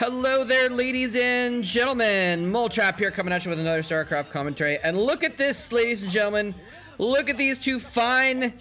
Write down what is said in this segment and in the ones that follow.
Hello there, ladies and gentlemen. Moletrap here, coming at you with another StarCraft commentary. And look at this, ladies and gentlemen. Look at these two fine,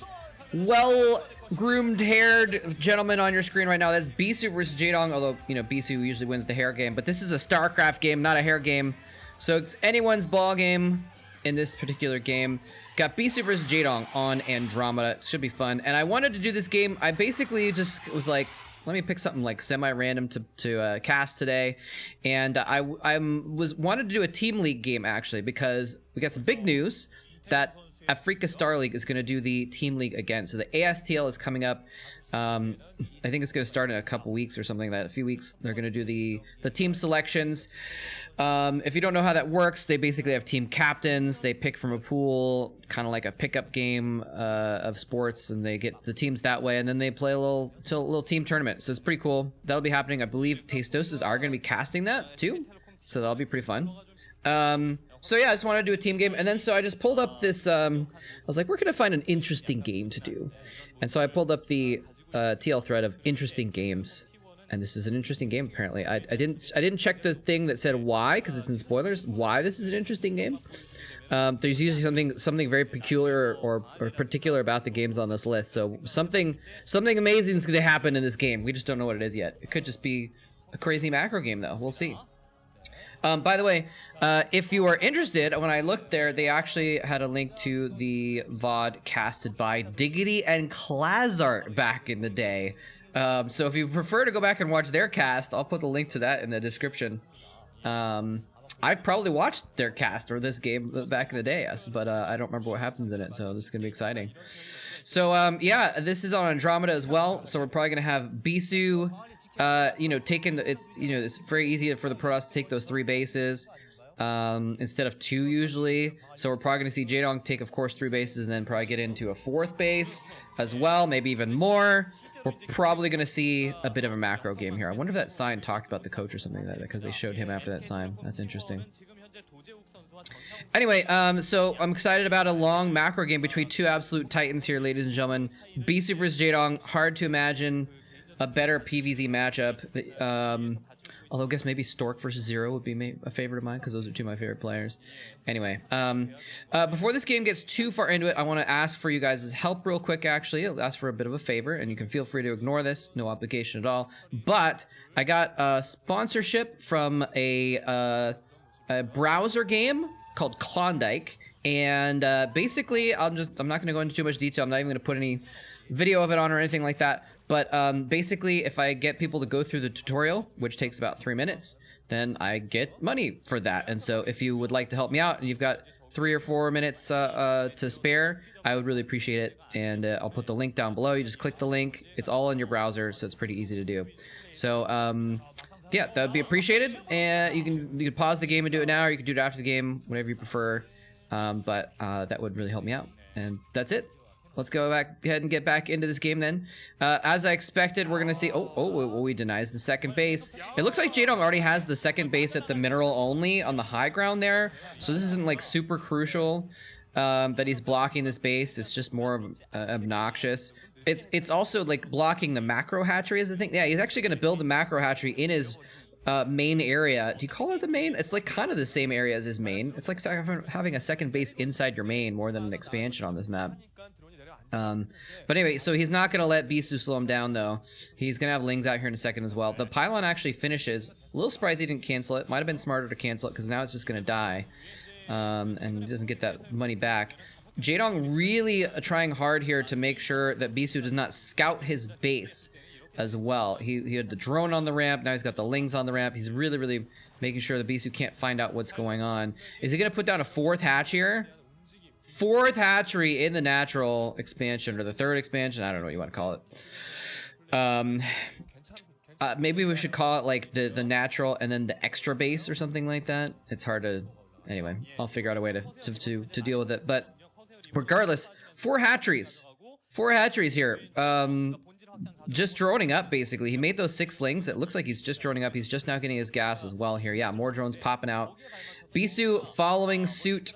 well-groomed, haired gentlemen on your screen right now. That's Bisu versus Jaedong, although, you know, Bisu usually wins the hair game. But this is a StarCraft game, not a hair game. So it's anyone's ball game in this particular game. Got Bisu versus Jaedong on Andromeda. It should be fun. And I wanted to do this game. I basically just was like, let me pick something like semi-random to cast today, and I wanted to do a team league game actually because we got some big news that Africa Star League is going to do the team league again. So the ASTL is coming up. I think it's going to start in a couple weeks or something like that. A few weeks. They're going to do the team selections. If you don't know how that works, they basically have team captains. They pick from a pool, kind of like a pickup game of sports, and they get the teams that way, and then they play a little team tournament. So it's pretty cool. That'll be happening. I believe Tastoses are going to be casting that too, so that'll be pretty fun. So yeah, I just wanted to do a team game, and then so I just pulled up this. I was like, we're gonna find an interesting game to do, and so I pulled up the TL thread of interesting games, and this is an interesting game apparently. I didn't check the thing that said why, because it's in spoilers. Why this is an interesting game? There's usually something very peculiar or particular about the games on this list. So something amazing is gonna happen in this game. We just don't know what it is yet. It could just be a crazy macro game though. We'll see. By the way, if you are interested, when I looked there, they actually had a link to the VOD casted by Diggity and Klazart back in the day. So if you prefer to go back and watch their cast, I'll put the link to that in the description. I've probably watched their cast or this game back in the day, yes, but I don't remember what happens in it, so this is going to be exciting. So yeah, this is on Andromeda as well, so we're probably going to have Bisu. You know, it's very easy for the Protoss to take those 3 bases instead of 2 usually. So we're probably going to see Jaedong take, of course, 3 bases and then probably get into a 4th base as well, maybe even more. We're probably going to see a bit of a macro game here. I wonder if that sign talked about the coach or something like that, because they showed him after that sign. That's interesting. Anyway, so I'm excited about a long macro game between 2 absolute titans here, ladies and gentlemen. Bisu versus Jaedong, hard to imagine a better PvZ matchup. Although I guess maybe Stork versus Zero would be a favorite of mine, because those are 2 of my favorite players. Anyway, before this game gets too far into it, I want to ask for you guys' help real quick, actually. I'll ask for a bit of a favor, and you can feel free to ignore this. No obligation at all. But I got a sponsorship from a browser game called Klondike. And basically, I'm not going to go into too much detail. I'm not even going to put any video of it on or anything like that. But basically, if I get people to go through the tutorial, which takes about 3 minutes, then I get money for that. And so if you would like to help me out and you've got 3 or 4 minutes to spare, I would really appreciate it. And I'll put the link down below. You just click the link. It's all in your browser, so it's pretty easy to do. So yeah, that would be appreciated. And you can pause the game and do it now, or you can do it after the game, whatever you prefer. But that would really help me out. And that's it. Let's go ahead and get back into this game then. As I expected, we're going to see... Oh, he denies the second base. It looks like Jaedong already has the second base at the mineral only on the high ground there. So this isn't like super crucial that he's blocking this base. It's just more of obnoxious. It's also like blocking the macro hatchery is the thing. Yeah, he's actually going to build the macro hatchery in his main area. Do you call it the main? It's like kind of the same area as his main. It's like having a second base inside your main more than an expansion on this map. But anyway, so he's not going to let Bisu slow him down, though. He's going to have Lings out here in a second as well. The pylon actually finishes. A little surprised he didn't cancel it. Might have been smarter to cancel it, because now it's just going to die. And he doesn't get that money back. Jaedong really trying hard here to make sure that Bisu does not scout his base as well. He had the drone on the ramp. Now he's got the Lings on the ramp. He's really making sure that Bisu can't find out what's going on. Is he going to put down a 4th hatch here? 4th hatchery in the natural expansion, or the 3rd expansion. I don't know what you want to call it. Maybe we should call it like the natural and then the extra base or something like that. It's hard to... Anyway, I'll figure out a way to deal with it. But regardless, 4 hatcheries. 4 hatcheries here. Just droning up, basically. He made those 6 Lings. It looks like he's just droning up. He's just now getting his gas as well here. Yeah, more drones popping out. Bisu following suit.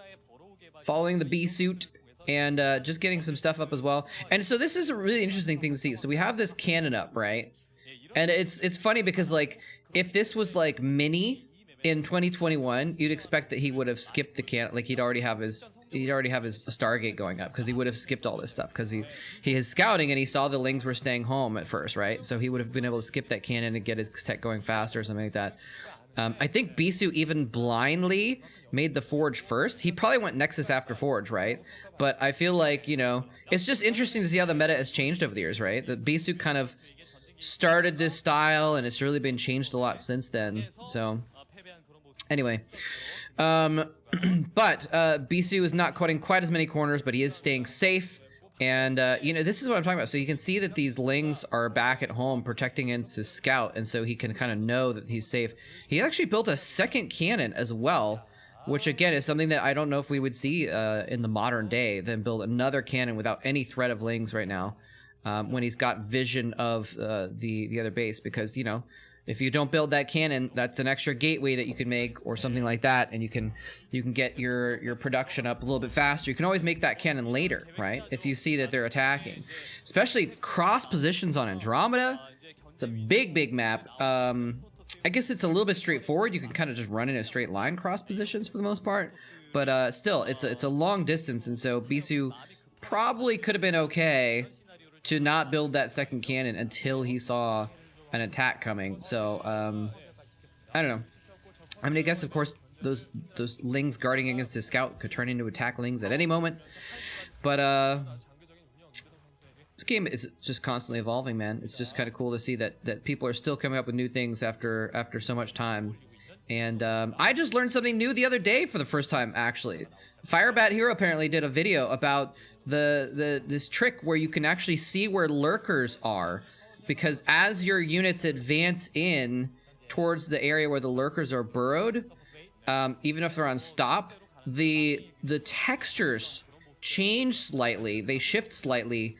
Following the B suit, and just getting some stuff up as well. And so this is a really interesting thing to see. So we have this cannon up, right? And it's funny because like if this was like mini in 2021, you'd expect that he would have skipped the cannon. Like he'd already have his Stargate going up, because he would have skipped all this stuff, because he is scouting and he saw the Lings were staying home at first, right? So he would have been able to skip that cannon and get his tech going faster or something like that. I think Bisu even blindly made the Forge first. He probably went Nexus after Forge, right? But I feel like, you know, it's just interesting to see how the meta has changed over the years, right? The Bisu kind of started this style, and it's really been changed a lot since then. So anyway, but Bisu is not cutting quite as many corners, but he is staying safe. And, you know, this is what I'm talking about. So you can see that these Lings are back at home protecting against his scout, and so he can kind of know that he's safe. He actually built a second cannon as well, which, again, is something that I don't know if we would see in the modern day, then build another cannon without any threat of Lings right now, when he's got vision of the other base. Because, you know, if you don't build that cannon, that's an extra gateway that you can make or something like that, and you can get your production up a little bit faster. You can always make that cannon later, right? If you see that they're attacking. Especially cross positions on Andromeda. It's a big map. I guess it's a little bit straightforward. You can kind of just run in a straight line cross positions for the most part. But still, it's a long distance, and so Bisu probably could have been okay to not build that second cannon until he saw an attack coming. So I don't know. I mean, I guess of course those Lings guarding against his scout could turn into attack Lings at any moment, but this game is just constantly evolving, man. It's just kind of cool to see that people are still coming up with new things after so much time. And I just learned something new the other day for the first time, actually. Firebat Hero apparently did a video about this trick where you can actually see where lurkers are. Because as your units advance in towards the area where the lurkers are burrowed, even if they're on stop, the textures change slightly. They shift slightly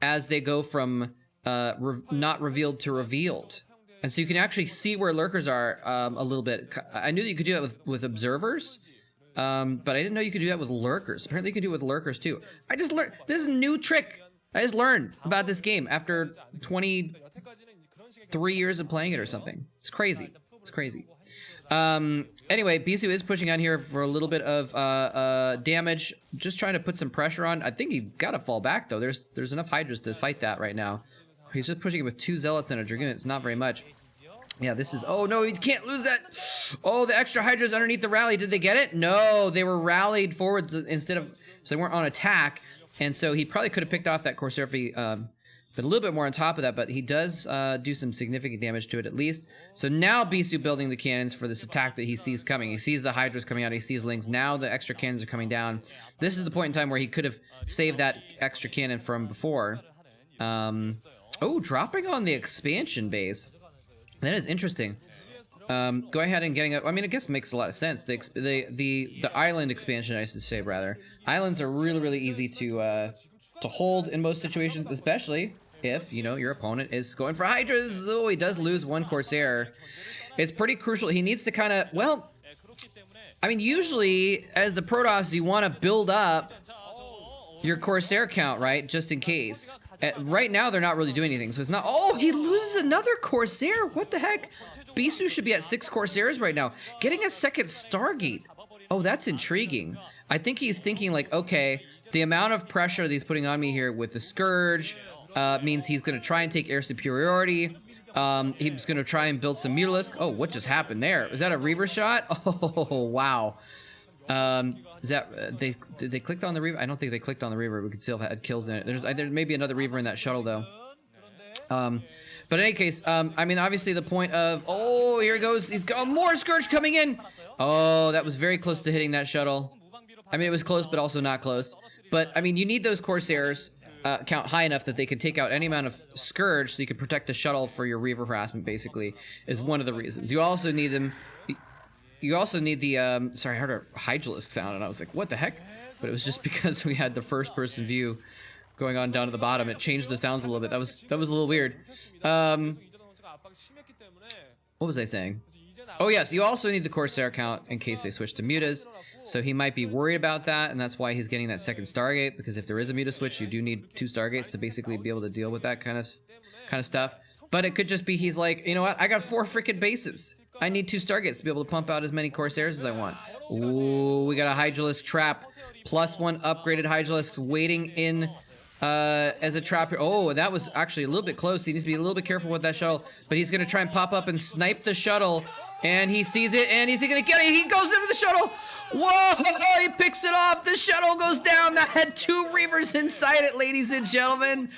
as they go from not revealed to revealed. And so you can actually see where lurkers are a little bit. I knew that you could do that with observers, but I didn't know you could do that with lurkers. Apparently you can do it with lurkers too. I just learned, this is a new trick. I just learned about this game after 23 years of playing it or something. It's crazy. It's crazy. Anyway, Bisu is pushing on here for a little bit of damage. Just trying to put some pressure on. I think he's got to fall back, though. There's enough Hydras to fight that right now. He's just pushing it with 2 Zealots and a Dragoon. It's not very much. Yeah, this is... Oh, no, you can't lose that. Oh, the extra Hydras underneath the rally. Did they get it? No, they were rallied forwards instead of... So they weren't on attack. And so he probably could have picked off that Corsair if he been a little bit more on top of that, but he does do some significant damage to it at least. So now Bisu building the cannons for this attack that he sees coming. He sees the Hydras coming out, he sees Lings. Now the extra cannons are coming down. This is the point in time where he could have saved that extra cannon from before. Oh, dropping on the expansion base. That is interesting. Go ahead and getting up. I mean, I guess it makes a lot of sense. The island expansion, I should say, rather. Islands are really easy to hold in most situations, especially if, you know, your opponent is going for Hydras. Oh, he does lose 1 Corsair. It's pretty crucial. He needs to kind of, well, I mean, usually as the Protoss, you want to build up your Corsair count, right? Just in case. Right now, they're not really doing anything, so it's not... Oh, he loses another Corsair! What the heck? Bisu should be at 6 Corsairs right now. Getting a second Stargate. Oh, that's intriguing. I think he's thinking, like, okay, the amount of pressure that he's putting on me here with the Scourge means he's going to try and take air superiority. He's going to try and build some Mutalisk. Oh, what just happened there? Is that a Reaver shot? Oh, wow. Is that did they clicked on the Reaver? I don't think they clicked on the Reaver. We could still have had kills in it. There may be another Reaver in that shuttle though. But in any case, I mean, obviously the point of, oh, here it goes. He's got more Scourge coming in. Oh, that was very close to hitting that shuttle. I mean, it was close, but also not close. But I mean, you need those Corsairs count high enough that they can take out any amount of Scourge, so you can protect the shuttle for your Reaver harassment. Basically, is one of the reasons. You also need them. You also need the, sorry, I heard a Hydralisk sound, and I was like, what the heck? But it was just because we had the first-person view going on down to the bottom. It changed the sounds a little bit. That was a little weird. What was I saying? Oh, yes, you also need the Corsair count in case they switch to Mutas. So he might be worried about that, and that's why he's getting that second Stargate, because if there is a Muta switch, you do need 2 Stargates to basically be able to deal with that kind of stuff. But it could just be he's like, you know what? I got 4 freaking bases. I need 2 Stargates to be able to pump out as many Corsairs as I want. Ooh, we got a Hydralisk trap. +1 upgraded Hydralisk waiting in as a trap here. Oh, that was actually a little bit close. He needs to be a little bit careful with that shuttle. But he's going to try and pop up and snipe the shuttle. And he sees it, and is he going to get it? He goes into the shuttle. Whoa, he picks it off. The shuttle goes down. That had 2 Reavers inside it, ladies and gentlemen.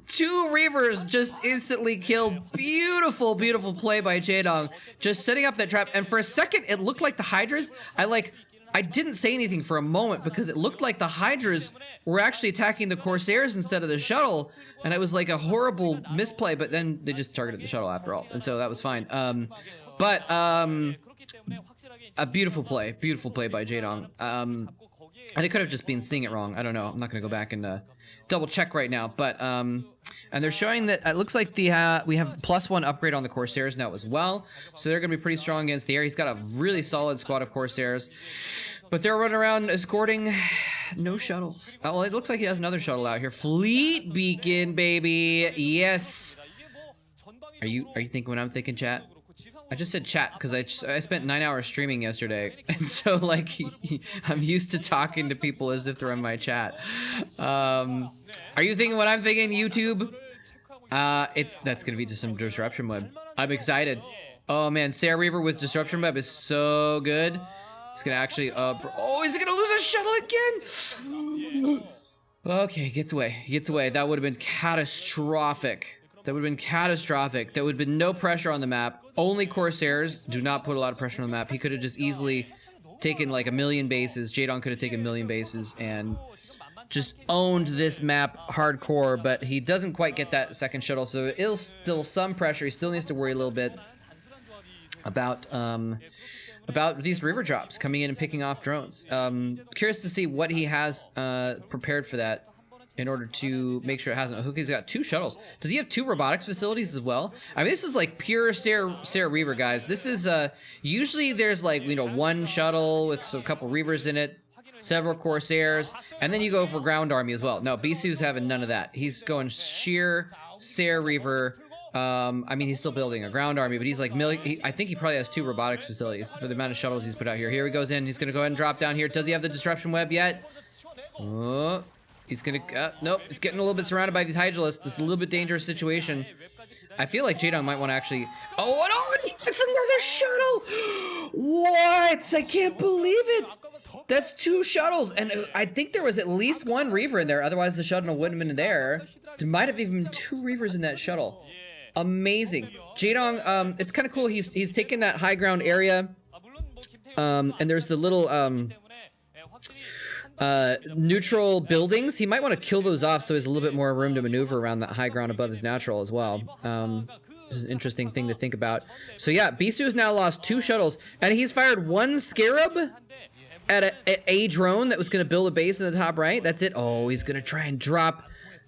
2 Reavers just instantly killed. Beautiful, beautiful play by Jaedong. Just setting up that trap. And for a second, it looked like the Hydras. I didn't say anything for a moment because it looked like the Hydras were actually attacking the Corsairs instead of the shuttle. And it was like a horrible misplay, but then they just targeted the shuttle after all. And so that was fine. A beautiful play by Jaedong. And it could have just been seeing it wrong. I don't know. I'm not going to go back and double check right now. But and they're showing that it looks like we have +1 upgrade on the Corsairs now as well. So they're going to be pretty strong against the air. He's got a really solid squad of Corsairs. But they're running around escorting no shuttles. Oh, well, it looks like he has another shuttle out here. Fleet Beacon, baby. Yes. Are you thinking what I'm thinking, chat? I just said chat because I spent 9 hours streaming yesterday, and so like I'm used to talking to people as if they're in my chat. Are you thinking what I'm thinking, YouTube? That's gonna be just some disruption web. I'm excited. Oh man, Sarah Reaver with disruption web is so good. It's gonna actually oh, is it gonna lose a shuttle again? Okay, gets away. That would have been catastrophic. That would have been catastrophic. There would have been no pressure on the map. Only Corsairs. Do not put a lot of pressure on the map. He could have just easily taken like 1,000,000 bases. Jaedong could have taken 1,000,000 bases and just owned this map hardcore, but he doesn't quite get that second shuttle, so it is still some pressure. He still needs to worry a little bit about these river drops coming in and picking off drones. Curious to see what he has prepared for that in order to make sure it hasn't. He's got 2 shuttles. Does he have 2 robotics facilities as well? I mean, this is like pure Sarah Reaver, guys. This is usually there's like, you know, 1 shuttle with a couple Reavers in it, several Corsairs, and then you go for ground army as well. No, Bisu's having none of that. He's going sheer Sarah Reaver. I mean, he's still building a ground army, but he's like I think he probably has 2 robotics facilities for the amount of shuttles he's put out here. Here he goes in. He's gonna go ahead and drop down here. Does he have the disruption web yet? Oh. He's gonna, nope, he's getting a little bit surrounded by these Hydralisks. This is a little bit dangerous situation. I feel like Jaedong might want to actually, oh no, it's another shuttle! What? I can't believe it! That's 2 shuttles, and I think there was at least 1 Reaver in there, otherwise the shuttle wouldn't have been there. There might have even been 2 Reavers in that shuttle. Amazing. Jaedong, it's kind of cool, he's taken that high ground area, and there's the little, neutral buildings. He might want to kill those off so he has a little bit more room to maneuver around that high ground above his natural as well. This is an interesting thing to think about. So yeah, Bisu has now lost 2 shuttles, and he's fired 1 Scarab at a drone that was going to build a base in the top right. That's it. Oh, he's going to try and drop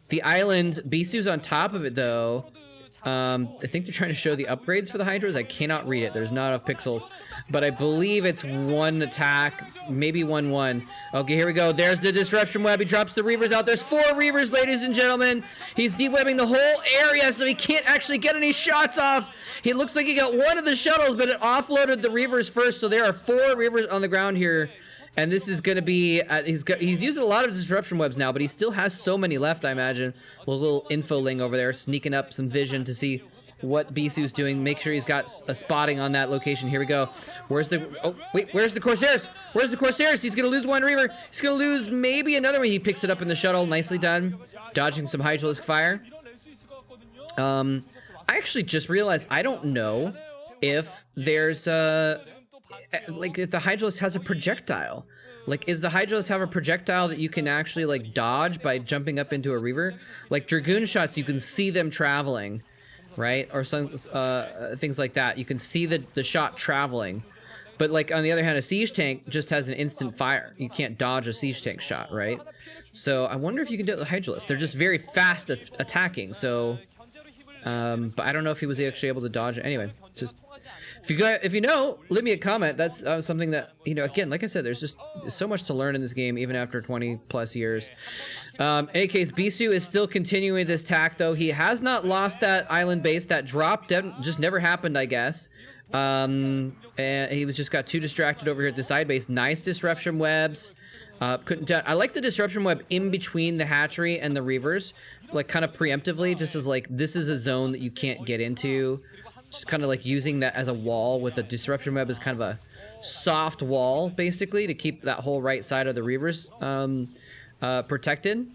the island. Bisu's on top of it, though. I think they're trying to show the upgrades for the Hydras. I cannot read it. There's not enough pixels. But I believe it's 1 attack, maybe 1-1. Okay, here we go. There's the disruption web. He drops the Reavers out. There's 4 Reavers, ladies and gentlemen. He's dewebbing the whole area, so he can't actually get any shots off. He looks like he got 1 of the shuttles, but it offloaded the Reavers first. So there are 4 Reavers on the ground here. And this is going to be, he's used a lot of disruption webs now, but he still has so many left, I imagine. With a little infoling over there, sneaking up some vision to see what Bisu's doing. Make sure he's got a spotting on that location. Here we go. Where's the, oh, wait, where's the Corsairs? Where's the Corsairs? He's going to lose 1 Reaver. He's going to lose maybe another one. He picks it up in the shuttle. Nicely done. Dodging some Hydralisk fire. I actually just realized, I don't know if there's like if the Hydralisk has a projectile. Like, is the Hydralisk have a projectile that you can actually like dodge by jumping up into a Reaver? Like Dragoon shots, you can see them traveling, right? Or some things like that. You can see the shot traveling. But like on the other hand, a siege tank just has an instant fire. You can't dodge a siege tank shot, right? So I wonder if you can do it with Hydralisk. They're just very fast at attacking. So, but I don't know if he was actually able to dodge it. Anyway, just If you know, leave me a comment. That's something that, you know, again, like I said, there's just so much to learn in this game, even after 20 plus years. In any case, Bisu is still continuing this tack, though. He has not lost that island base. That drop just never happened, I guess. And he was just got too distracted over here at the side base. Nice disruption webs. I like the disruption web in between the hatchery and the reavers, like kind of preemptively, just as like, this is a zone that you can't get into. Just kind of like using that as a wall, with the disruption web as kind of a soft wall, basically, to keep that whole right side of the reavers protected.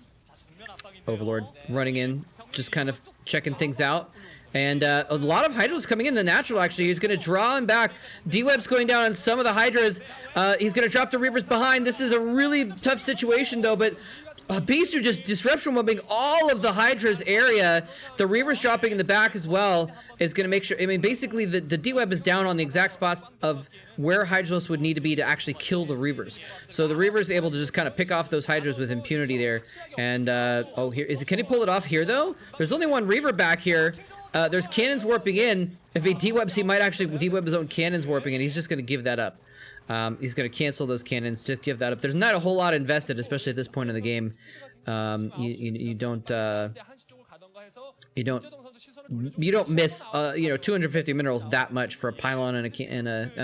Overlord running in, just kind of checking things out. And a lot of Hydras coming in the natural, actually. He's going to draw him back. D-Web's going down on some of the Hydras. He's going to drop the Reavers behind. This is a really tough situation, though, but Bisu just disruption webbing all of the Hydra's area. The Reavers dropping in the back as well is going to make sure, I mean, basically the D-Web is down on the exact spots of where Hydros would need to be to actually kill the Reavers. So the Reavers able to just kind of pick off those Hydras with impunity there. And, oh, here, can he pull it off here, though? There's only one Reaver back here. There's cannons warping in. If he D-Webs, he might actually D-Web his own cannons warping in. He's just going to give that up. He's going to cancel those cannons to give that up. There's not a whole lot invested, especially at this point in the game. You don't miss you know, 250 minerals that much for a pylon and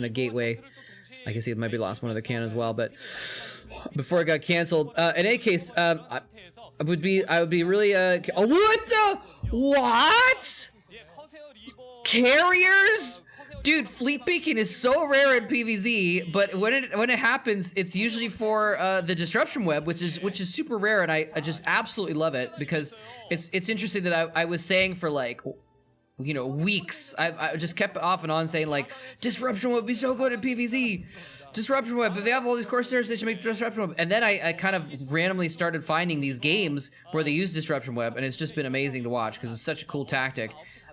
a gateway. I guess he might be lost one of the cannons as well, but before it got canceled. In any case, I would be really what? Carriers? Dude, fleet beacon is so rare in PvZ, but when it happens, it's usually for the disruption web, which is super rare, and I just absolutely love it, because it's interesting that I was saying for like, you know, weeks. I just kept off and on saying like, disruption web would be so good at PvZ. Disruption web, if they have all these Corsairs, they should make disruption web. And then I kind of randomly started finding these games where they use disruption web, and it's just been amazing to watch because it's such a cool tactic.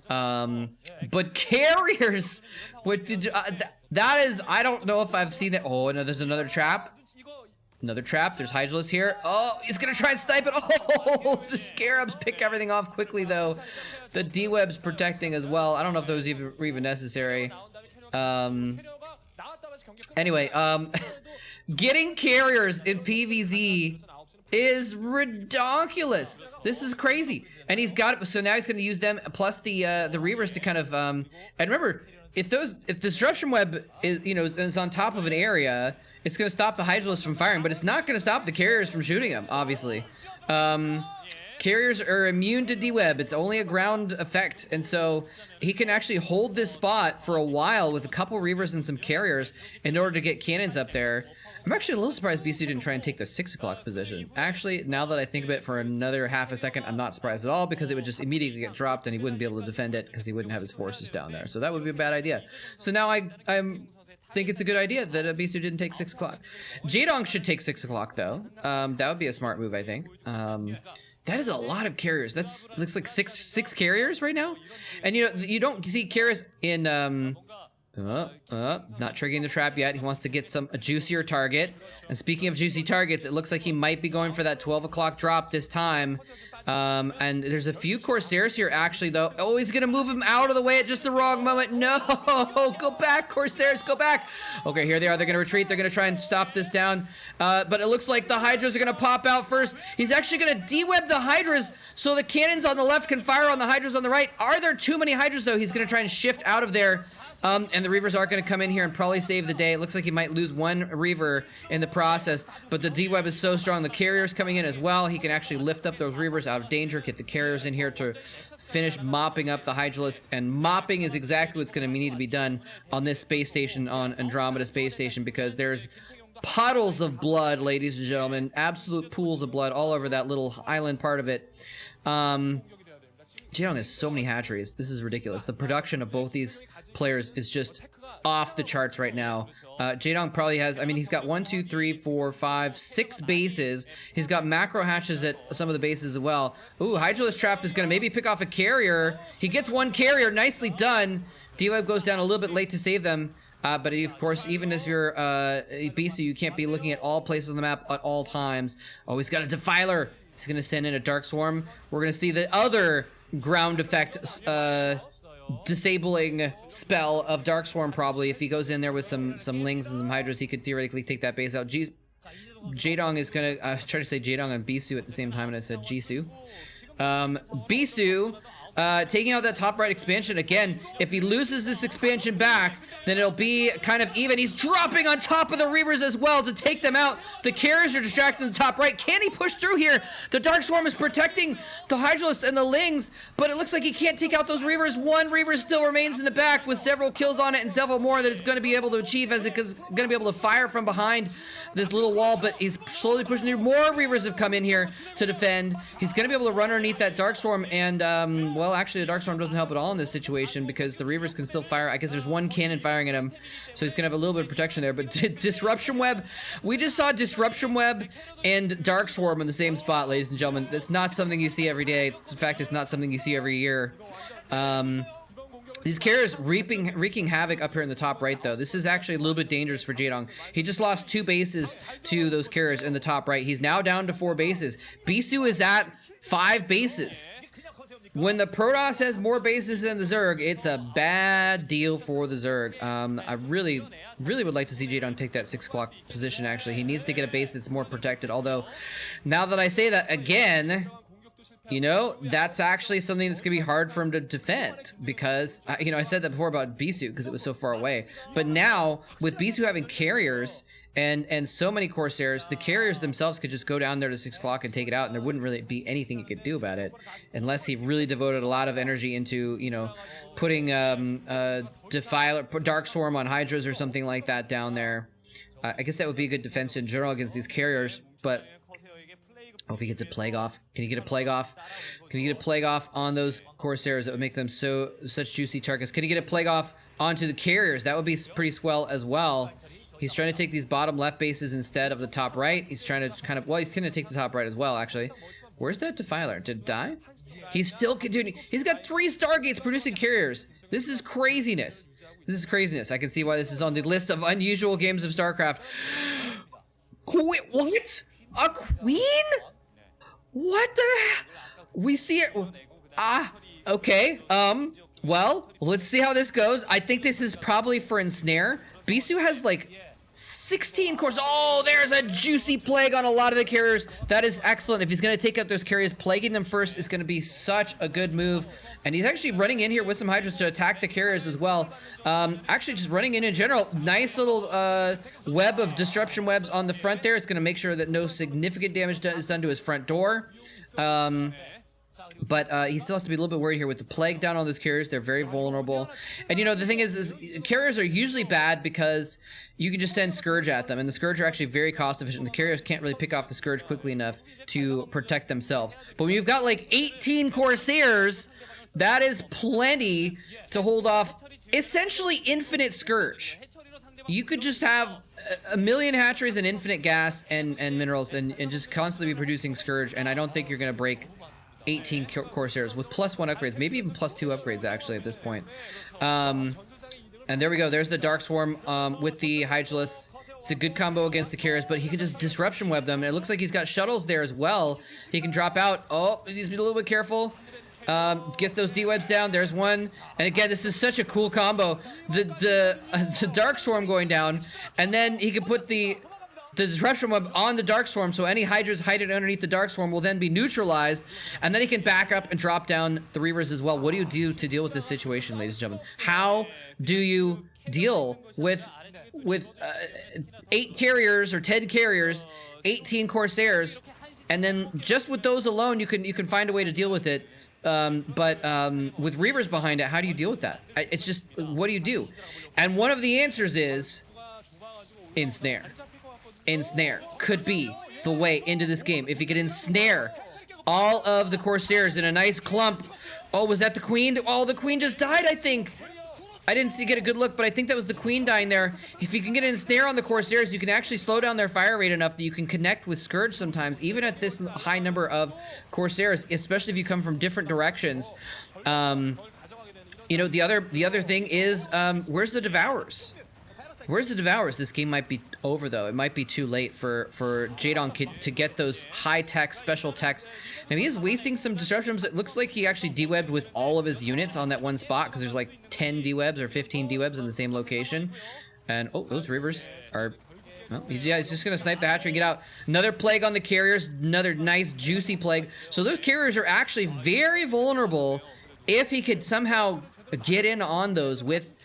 But carriers, that is, I don't know if I've seen that. Oh, no, there's another trap. Another trap. There's Hydralis here. Oh, he's gonna try and snipe it. Oh, the Scarabs pick everything off quickly, though. The D-Web's protecting as well. I don't know if those were even necessary. Anyway, getting carriers in PvZ is ridiculous. This is crazy. And he's got it, so now he's going to use them plus the Reavers to kind of and remember, if disruption web is, you know, is on top of an area, it's going to stop the Hydralis from firing, but it's not going to stop the carriers from shooting them, obviously. Carriers are immune to D-Web. It's only a ground effect, and so he can actually hold this spot for a while with a couple Reavers and some carriers in order to get cannons up there. I'm actually a little surprised Bisu didn't try and take the 6 o'clock position. Actually, now that I think of it for another half a second, I'm not surprised at all, because it would just immediately get dropped and he wouldn't be able to defend it because he wouldn't have his forces down there. So that would be a bad idea. So now I think it's a good idea that Bisu didn't take 6 o'clock. Jaedong should take 6 o'clock, though. That would be a smart move, I think. That is a lot of carriers. That's looks like six carriers right now. And you know, you don't see carriers in not triggering the trap yet. He wants to get a juicier target. And speaking of juicy targets, it looks like he might be going for that 12 o'clock drop this time. And there's a few Corsairs here, actually, though. Oh, he's gonna move him out of the way at just the wrong moment. No, go back, Corsairs, go back. Okay, here they are. They're gonna retreat. They're gonna try and stop this down. But it looks like the Hydras are gonna pop out first. He's actually gonna de-web the Hydras so the cannons on the left can fire on the Hydras on the right. Are there too many Hydras, though? He's gonna try and shift out of there. And the Reavers are going to come in here and probably save the day. It looks like he might lose one Reaver in the process, but the D-Web is so strong. The carriers coming in as well. He can actually lift up those Reavers out of danger, get the carriers in here to finish mopping up the Hydralisk, and mopping is exactly what's going to need to be done on this space station, on Andromeda space station, because there's puddles of blood, ladies and gentlemen, absolute pools of blood all over that little island part of it. Jaedong has so many hatcheries. This is ridiculous. The production of both these players is just off the charts right now. Jaedong probably has, I mean, he's got 1, 2, 3, 4, 5, 6 bases. He's got macro hatches at some of the bases as well. Ooh, Hydralis Trap is going to maybe pick off a carrier. He gets one carrier. Nicely done. D-Web goes down a little bit late to save them. But of course, even if you're Bisu, you can't be looking at all places on the map at all times. Oh, he's got a Defiler. He's going to send in a Dark Swarm. We're going to see the other ground effect disabling spell of Dark Swarm probably. If he goes in there with some Lings and some Hydras, he could theoretically take that base out. Jaedong is gonna, I was trying to say Jaedong and Bisu at the same time and I said Jisoo. Bisu, taking out that top right expansion again. If he loses this expansion back, then it'll be kind of even. He's dropping on top of the Reavers as well to take them out. The carriers are distracting the top right. Can he push through here? The Dark Swarm is protecting the Hydralisks and the Lings, but it looks like he can't take out those Reavers. One Reaver still remains in the back with several kills on it and several more that it's going to be able to achieve as it's going to be able to fire from behind this little wall, but he's slowly pushing through. More Reavers have come in here to defend. He's going to be able to run underneath that Dark Swarm and, well, actually the Dark Storm doesn't help at all in this situation because the Reavers can still fire. I guess there's one cannon firing at him, so he's gonna have a little bit of protection there. But Disruption Web, we just saw Disruption Web and Dark Swarm in the same spot, ladies and gentlemen. That's not something you see every day. In fact, it's not something you see every year. These carriers wreaking havoc up here in the top right, though. This is actually a little bit dangerous for Jaedong. He just lost 2 bases to those carriers in the top right. He's now down to 4 bases. Bisu is at 5 bases. When the Protoss has more bases than the Zerg, it's a bad deal for the Zerg. I really would like to see Jaedong take that 6 o'clock position, actually. He needs to get a base that's more protected. Although, now that I say that, again, you know, that's actually something that's going to be hard for him to defend. Because, you know, I said that before about Bisu because it was so far away. But now, with Bisu having carriers and so many Corsairs, the carriers themselves could just go down there to 6 o'clock and take it out, and there wouldn't really be anything he could do about it, unless he really devoted a lot of energy into, you know, putting Defiler, Dark Swarm on Hydras or something like that down there. I guess that would be a good defense in general against these carriers, but oh, if he gets a Plague off. Can he get a Plague off? Can he get a Plague off on those Corsairs that would make them such juicy targets? Can he get a Plague off onto the carriers? That would be pretty swell as well. He's trying to take these bottom left bases instead of the top right. He's trying to kind of, well, he's going to take the top right as well, actually. Where's that Defiler? Did it die? He's still continuing. He's got 3 Stargates producing carriers. This is craziness. This is craziness. I can see why this is on the list of unusual games of StarCraft. What? A queen? What the? We see it. Okay. Well, let's see how this goes. I think this is probably for Ensnare. Bisu has like 16 cores. Oh, there's a juicy Plague on a lot of the carriers. That is excellent. If he's going to take out those carriers, plaguing them first is going to be such a good move. And he's actually running in here with some Hydras to attack the carriers as well. Actually, just running in general. Nice little web of disruption webs on the front there. It's going to make sure that no significant damage is done to his front door. But he still has to be a little bit worried here with the Plague down on those carriers. They're very vulnerable. And, you know, the thing is carriers are usually bad because you can just send Scourge at them. And the Scourge are actually very cost efficient. The carriers can't really pick off the Scourge quickly enough to protect themselves. But when you've got like 18 Corsairs, that is plenty to hold off essentially infinite Scourge. You could just have a million hatcheries and infinite gas and minerals and just constantly be producing Scourge. And I don't think you're going to break 18 Corsairs with +1 upgrades, maybe even +2 upgrades actually at this point. And there we go. There's the Dark Swarm with the Hydralisks. It's a good combo against the carriers, but he can just disruption web them. And it looks like he's got shuttles there as well. He can drop out. Oh, he needs to be a little bit careful. Gets those D-webs down. There's one. And again, this is such a cool combo. The Dark Swarm going down, and then he can put the disruption web on the Dark Swarm, so any Hydras hiding underneath the Dark Swarm will then be neutralized, and then he can back up and drop down the Reavers as well. What do you do to deal with this situation, ladies and gentlemen? How do you deal with 8 carriers or 10 carriers, 18 Corsairs, and then just with those alone, you can find a way to deal with it. But with Reavers behind it, how do you deal with that? It's just, what do you do? And one of the answers is Ensnare. Ensnare could be the way into this game. If he could ensnare all of the Corsairs in a nice clump. Oh, was that the Queen? Oh, the Queen just died, I think. I didn't get a good look, but I think that was the Queen dying there. If you can get an ensnare on the Corsairs, you can actually slow down their fire rate enough that you can connect with Scourge sometimes, even at this high number of Corsairs, especially if you come from different directions. You know, the other thing is, where's the Devourers? Where's the Devours? This game might be over, though. It might be too late for Jaedong to get those high-tech, special techs. Now, he is wasting some disruptions. It looks like he actually dewebbed with all of his units on that one spot, because there's like 10 dewebs or 15 dewebs in the same location. And, oh, those Reavers are... Well, yeah, he's just going to snipe the hatchery and get out. Another plague on the carriers. Another nice, juicy plague. So those carriers are actually very vulnerable if he could somehow get in on those with...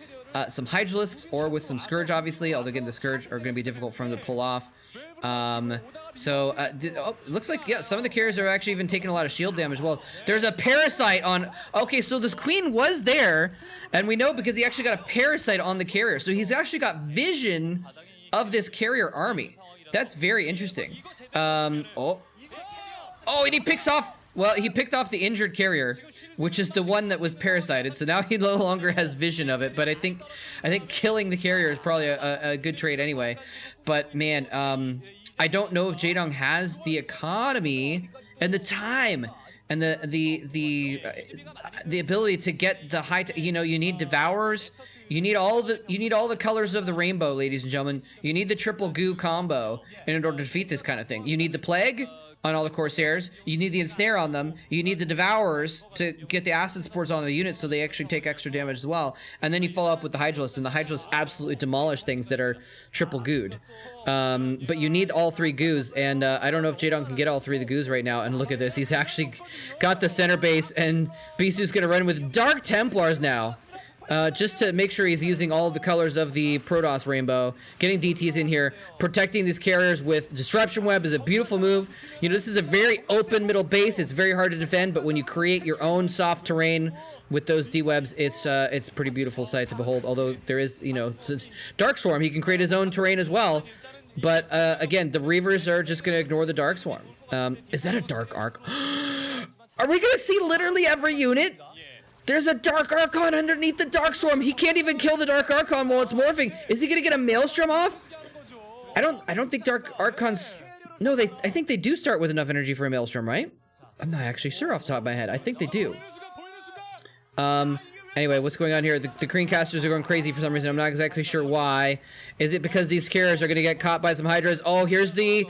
some Hydralisks or with some Scourge, obviously, although again the Scourge are going to be difficult for him to pull off. It looks like, yeah, some of the carriers are actually even taking a lot of shield damage. Well, there's a Parasite on... Okay, so this Queen was there, and we know because he actually got a Parasite on the carrier. So he's actually got vision of this carrier army. That's very interesting. Oh, and he picks off... Well, he picked off the injured carrier, which is the one that was parasited. So now he no longer has vision of it. But I think killing the carrier is probably a good trade anyway. But man, I don't know if Jaedong has the economy and the time and the ability to get the high. You know, you need Devours. You need all the colors of the rainbow, ladies and gentlemen. You need the triple goo combo in order to defeat this kind of thing. You need the plague on all the Corsairs, you need the Ensnare on them, you need the Devours to get the Acid Spores on the units so they actually take extra damage as well, and then you follow up with the Hydralisks, and the Hydralisks absolutely demolish things that are triple gooed. But you need all three goos, and I don't know if Jaedong can get all three of the goos right now, and look at this, he's actually got the center base, and Bisu's gonna run with Dark Templars now. Just to make sure he's using all the colors of the Protoss rainbow, getting DTs in here, protecting these carriers with Disruption Web is a beautiful move. You know, this is a very open middle base. It's very hard to defend, but when you create your own soft terrain with those D-webs, it's a pretty beautiful sight to behold. Although there is, you know, Dark Swarm, he can create his own terrain as well. But again, the Reavers are just going to ignore the Dark Swarm. Is that a Dark Arc? Are we going to see literally every unit? There's a Dark Archon underneath the Dark Swarm. He can't even kill the Dark Archon while it's morphing. Is he gonna get a Maelstrom off? I don't think Dark Archons... No, I think they do start with enough energy for a Maelstrom, right? I'm not actually sure off the top of my head. I think they do. Anyway, what's going on here? The Greencasters are going crazy for some reason. I'm not exactly sure why. Is it because these carriers are gonna get caught by some Hydras? Oh, here's the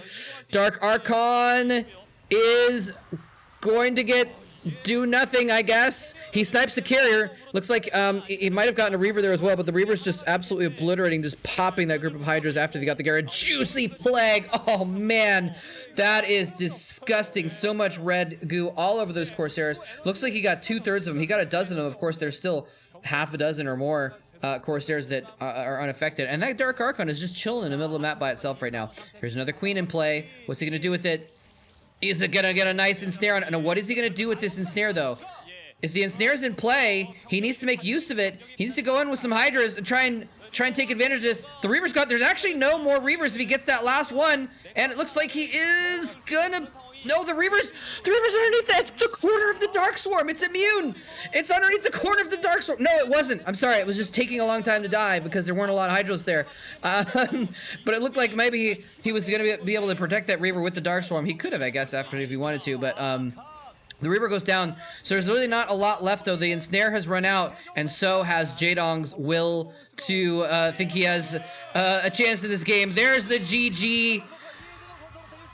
Dark Archon is going to do nothing, I guess. He snipes the carrier. Looks like he might have gotten a Reaver there as well, but the Reaver's just absolutely obliterating, just popping that group of Hydras after they got the carrier. Juicy plague. Oh, man. That is disgusting. So much red goo all over those Corsairs. Looks like he got 2/3 of them. He got a dozen of them. Of course, there's still half a dozen or more Corsairs that are unaffected. And that Dark Archon is just chilling in the middle of the map by itself right now. Here's another Queen in play. What's he going to do with it? Is it gonna get a nice ensnare on it? And what is he gonna do with this ensnare though? If the ensnare's in play, he needs to make use of it. He needs to go in with some Hydras and try and take advantage of this. The Reaver's there's actually no more Reavers if he gets that last one. And it looks like he is gonna... No, the Reaver's underneath the corner of the Dark Swarm. It's immune. It's underneath the corner of the Dark Swarm. No, it wasn't. I'm sorry. It was just taking a long time to die because there weren't a lot of Hydras there. But it looked like maybe he was going to be able to protect that Reaver with the Dark Swarm. He could have, I guess, after if he wanted to. But the Reaver goes down. So there's really not a lot left, though. The Ensnare has run out, and so has Jaedong's will to think he has a chance in this game. There's the GG.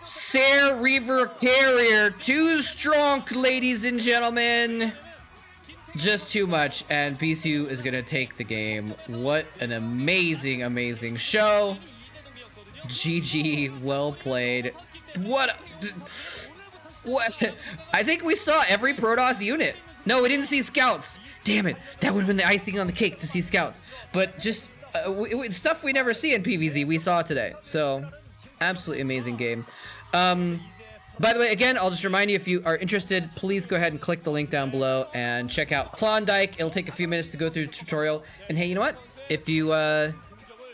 Ser Reaver Carrier, too strong, ladies and gentlemen. Just too much, and Bisu is gonna take the game. What an amazing, amazing show. GG, well played. What? I think we saw every Protoss unit. No, we didn't see scouts. Damn it, that would have been the icing on the cake to see scouts. But just stuff we never see in PvZ, we saw today. So, absolutely amazing game. By the way, again, I'll just remind you, if you are interested, please go ahead and click the link down below and check out Klondike. It'll take a few minutes to go through the tutorial. And hey, you know what? If you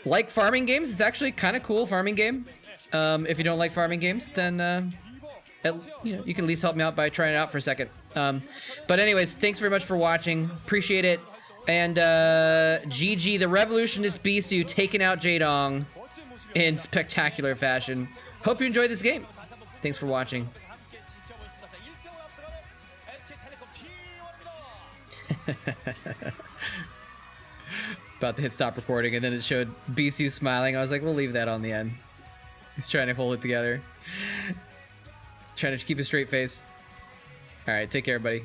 like farming games, it's actually kind of cool farming game. If you don't like farming games, then you can at least help me out by trying it out for a second. But anyways, thanks very much for watching. Appreciate it. And GG, the revolutionist Bisu taking out Jaedong in spectacular fashion. Hope you enjoyed this game. Thanks for watching. about to hit stop recording, and then it showed Bisu smiling. I was like, we'll leave that on the end. He's trying to hold it together. Trying to keep a straight face. All right, take care, buddy.